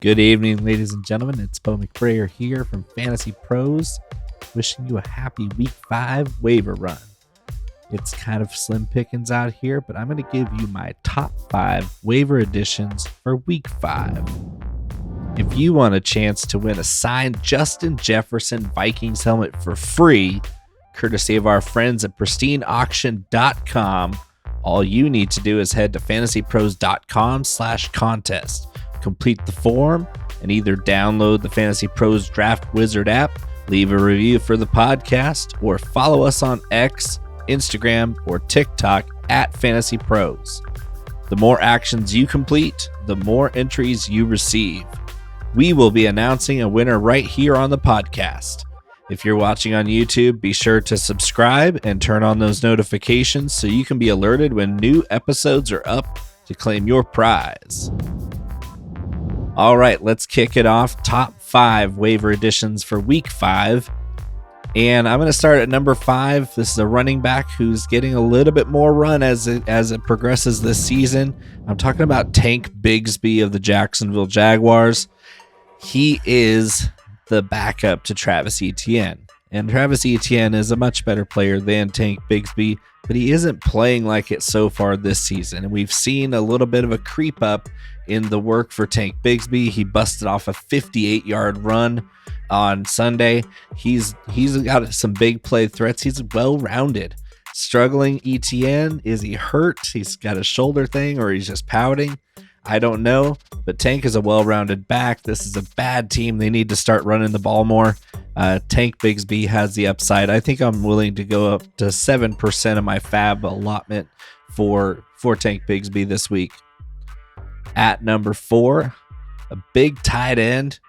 Good evening, ladies and gentlemen. It's Bo McBrayer here from Fantasy Pros, wishing you a happy Week 5 waiver run. It's kind of slim pickings out here, but I'm going to give you my top 5 waiver additions for Week 5. If you want a chance to win a signed Justin Jefferson Vikings helmet for free, courtesy of our friends at pristineauction.com, all you need to do is head to fantasypros.com/contest. Complete the form and either download the Fantasy Pros Draft Wizard app, leave a review for the podcast, or follow us on X, Instagram, or TikTok at Fantasy Pros. The more actions you complete, the more entries you receive. We will be announcing a winner right here on the podcast. If you're watching on YouTube, be sure to subscribe and turn on those notifications so you can be alerted when new episodes are up to claim your prize. All right, let's kick it off. Top 5 waiver additions for Week 5. And I'm going to start at number 5. This is a running back who's getting a little bit more run as it progresses this season. I'm talking about Tank Bigsby of the Jacksonville Jaguars. He is the backup to Travis Etienne. And Travis Etienne is a much better player than Tank Bigsby, but he isn't playing like it so far this season. And we've seen a little bit of a creep up in the work for Tank Bigsby. He busted off a 58-yard run on Sunday. He's got some big play threats. He's well-rounded. Struggling Etienne, is he hurt? He's got a shoulder thing, or he's just pouting? I don't know, but Tank is a well-rounded back. This is a bad team. They need to start running the ball more. Tank Bigsby has the upside. I think I'm willing to go up to 7% of my fab allotment for Tank Bigsby this week. At number 4, a big tight end.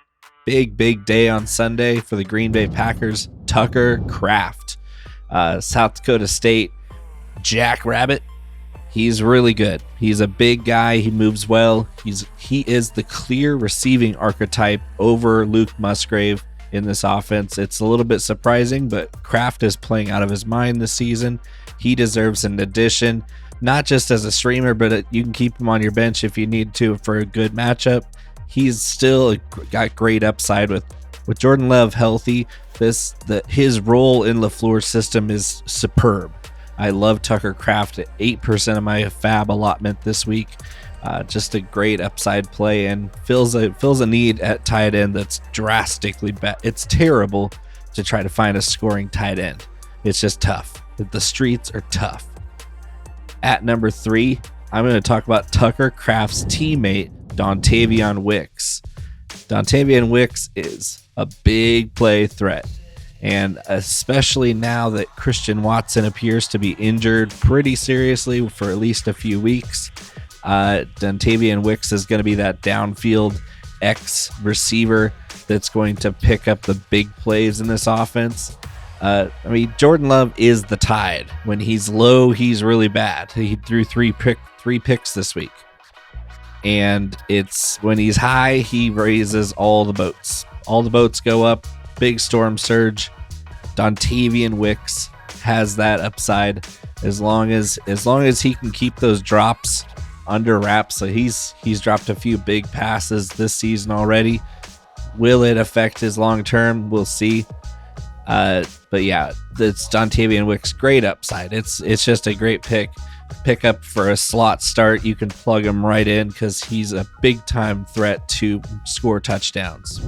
Big day on Sunday for the Green Bay Packers. Tucker Kraft, South Dakota State Jackrabbit. He's really good. He's a big guy. He moves well. He is the clear receiving archetype over Luke Musgrave in this offense. It's a little bit surprising, but Kraft is playing out of his mind this season. He deserves an addition, not just as a streamer, but you can keep him on your bench if you need to for a good matchup. He's still got great upside with Jordan Love healthy. His role in LaFleur's system is superb. I love Tucker Kraft at 8% of my fab allotment this week. Just a great upside play and fills a need at tight end that's drastically bad. It's terrible to try to find a scoring tight end. It's just tough. The streets are tough. At number 3, I'm going to talk about Tucker Kraft's teammate, Dontayvion Wicks. Dontayvion Wicks is a big play threat. And especially now that Christian Watson appears to be injured pretty seriously for at least a few weeks, Dontayvion Wicks is going to be that downfield X receiver that's going to pick up the big plays in this offense. Jordan Love is the Tide. When he's low, he's really bad. He threw three picks this week. And it's when he's high, he raises all the boats. All the boats go up. Big storm surge. Dontayvion Wicks has that upside as long as he can keep those drops under wraps. So he's dropped a few big passes this season already. Will it affect his long term? We'll see. But yeah, it's Dontayvion Wicks, great upside. It's just a great pick up for a slot start. You can plug him right in because he's a big time threat to score touchdowns.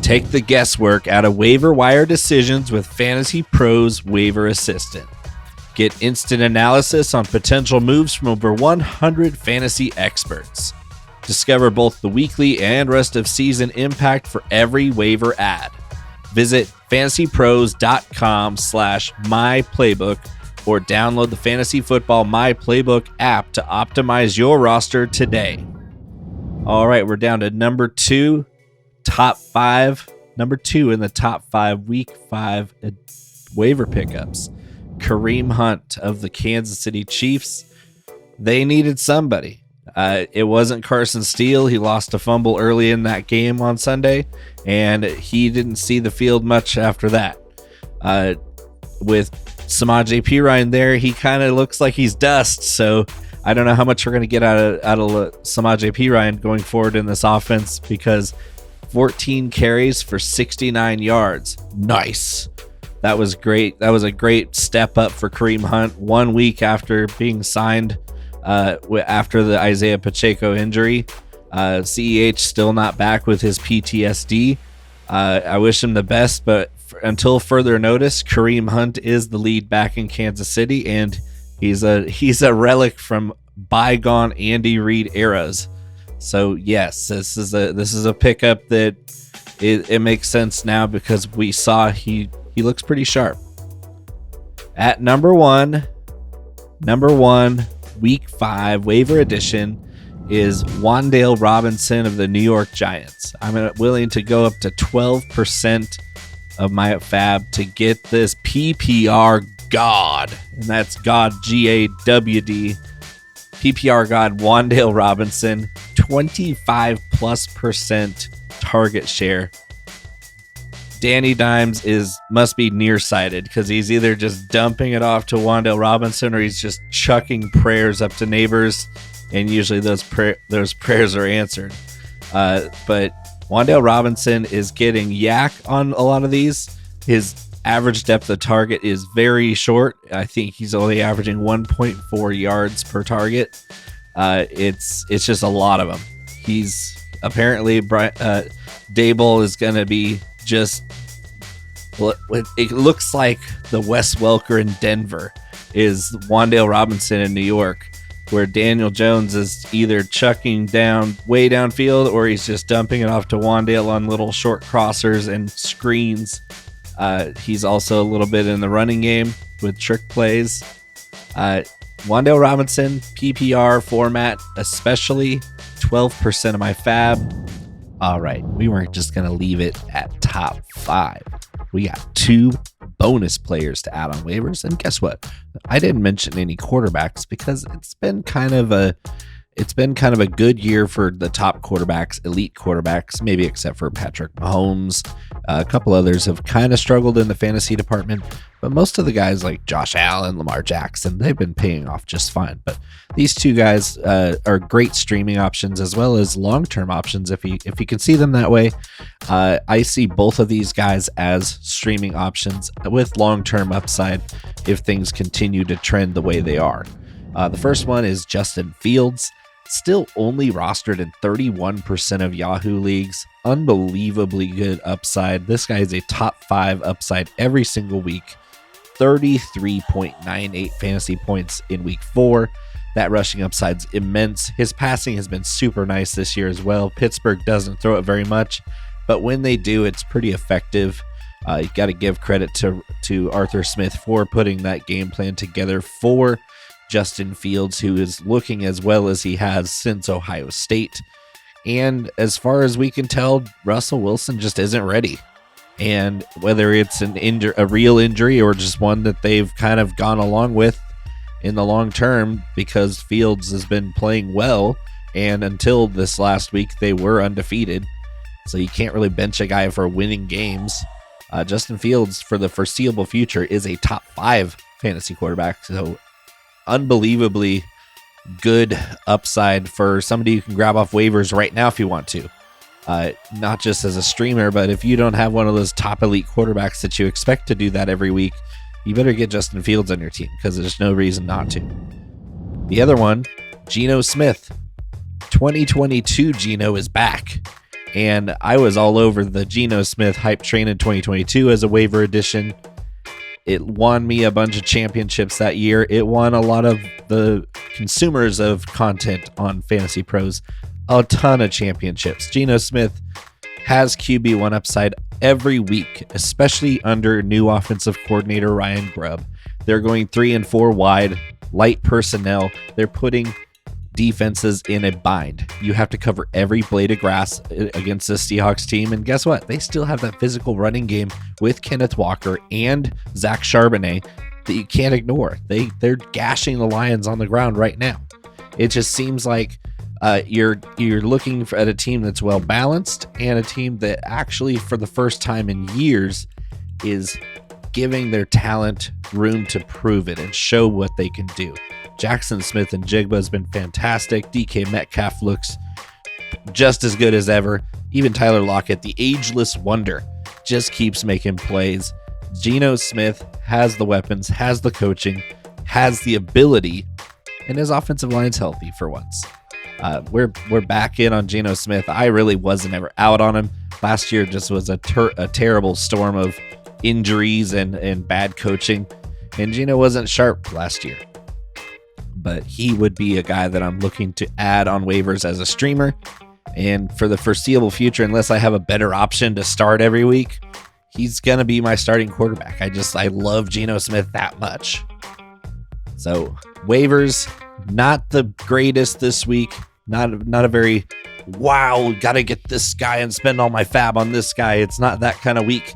Take the guesswork out of waiver wire decisions with Fantasy Pros Waiver Assistant. Get instant analysis on potential moves from over 100 fantasy experts. Discover both the weekly and rest of season impact for every waiver ad. Visit fantasypros.com/myplaybook or download the Fantasy Football My Playbook app to optimize your roster today. All right, we're down to number 2. Top 5, number 2 in the top 5 week 5 waiver pickups. Kareem Hunt of the Kansas City Chiefs. They needed somebody. It wasn't Carson Steele. He lost a fumble early in that game on Sunday, and he didn't see the field much after that. With Samaje Perine there, he kind of looks like he's dust, so I don't know how much we're going to get out of Samaje Perine going forward in this offense, because 14 carries for 69 yards. Nice. That was great. That was a great step up for Kareem Hunt 1 week after being signed after the Isaiah Pacheco injury. CEH still not back with his PTSD. I wish him the best, but until further notice, Kareem Hunt is the lead back in Kansas City, and he's a relic from bygone Andy Reid eras. So yes, this is a pickup that it makes sense now, because we saw he looks pretty sharp. At number one, week 5 waiver edition is Wan'Dale Robinson of the New York Giants. I'm willing to go up to 12% of my fab to get this PPR god, and that's God, GAWD. PPR god Wan'Dale Robinson, 25+% target share. Danny Dimes must be nearsighted, because he's either just dumping it off to Wan'Dale Robinson, or he's just chucking prayers up to neighbors, and usually those prayers are answered. But Wan'Dale Robinson is getting yak on a lot of these. His average depth of target is very short. I think he's only averaging 1.4 yards per target. It's just a lot of them. He's apparently Dable is going to be just, well, it looks like the Wes Welker in Denver is Wan'Dale Robinson in New York, where Daniel Jones is either chucking down way downfield, or he's just dumping it off to Wan'Dale on little short crossers and screens. He's also a little bit in the running game with trick plays. Wan'Dale Robinson, PPR format, especially 12% of my fab. All right, we weren't just going to leave it at top 5. We got 2 bonus players to add on waivers, and guess what? I didn't mention any quarterbacks, because it's been kind of a good year for the top quarterbacks, elite quarterbacks, maybe except for Patrick Mahomes. A couple others have kind of struggled in the fantasy department, but most of the guys like Josh Allen, Lamar Jackson, they've been paying off just fine. But these 2 guys are great streaming options, as well as long-term options if you can see them that way. I see both of these guys as streaming options with long-term upside if things continue to trend the way they are. The first one is Justin Fields. Still only rostered in 31% of Yahoo leagues. Unbelievably good upside. This guy is a top 5 upside every single week. 33.98 fantasy points in week 4. That rushing upside's immense. His passing has been super nice this year as well. Pittsburgh doesn't throw it very much, but when they do, it's pretty effective. You got to give credit to Arthur Smith for putting that game plan together for Justin Fields, who is looking as well as he has since Ohio State. And as far as we can tell, Russell Wilson just isn't ready. And whether it's a real injury or just one that they've kind of gone along with in the long term, because Fields has been playing well, and until this last week they were undefeated, so you can't really bench a guy for winning games. Justin Fields, for the foreseeable future, is a top 5 fantasy quarterback, so unbelievably good upside for somebody you can grab off waivers right now if you want to. Not just as a streamer, but if you don't have one of those top elite quarterbacks that you expect to do that every week, you better get Justin Fields on your team, because there's no reason not to. The other one, Geno Smith. 2022 Geno is back, and I was all over the Geno Smith hype train in 2022 as a waiver addition. It won me a bunch of championships that year. It won a lot of the consumers of content on FantasyPros a ton of championships. Geno Smith has QB1 upside every week, especially under new offensive coordinator Ryan Grubb. They're going 3 and 4 wide, light personnel. They're putting defenses in a bind. You have to cover every blade of grass against the Seahawks team, and guess what? They still have that physical running game with Kenneth Walker and Zach Charbonnet that you can't ignore. They're gashing the Lions on the ground right now. It just seems like you're looking at a team that's well balanced, and a team that actually, for the first time in years, is giving their talent room to prove it and show what they can do. Jackson Smith and Jigba has been fantastic. DK Metcalf looks just as good as ever. Even Tyler Lockett, the ageless wonder, just keeps making plays. Geno Smith has the weapons, has the coaching, has the ability, and his offensive line's healthy for once. We're back in on Geno Smith. I really wasn't ever out on him. Last year just was a terrible storm of injuries and bad coaching, and Geno wasn't sharp last year. But he would be a guy that I'm looking to add on waivers as a streamer. And for the foreseeable future, unless I have a better option to start every week, he's going to be my starting quarterback. I love Geno Smith that much. So waivers, not the greatest this week. Not a very, wow, got to get this guy and spend all my fab on this guy. It's not that kind of week.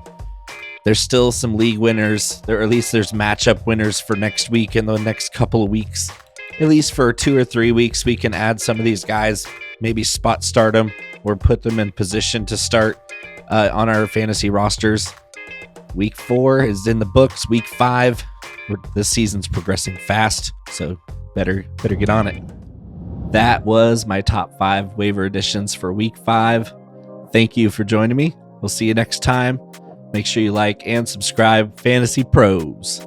There's still some league winners, or at least there's matchup winners for next week and the next couple of weeks. At least for 2 or 3 weeks, we can add some of these guys, maybe spot start them or put them in position to start on our fantasy rosters. Week 4 is in the books. Week 5, this season's progressing fast, so better get on it. That was my top 5 waiver additions for week 5. Thank you for joining me. We'll see you next time. Make sure you like and subscribe. Fantasy Pros.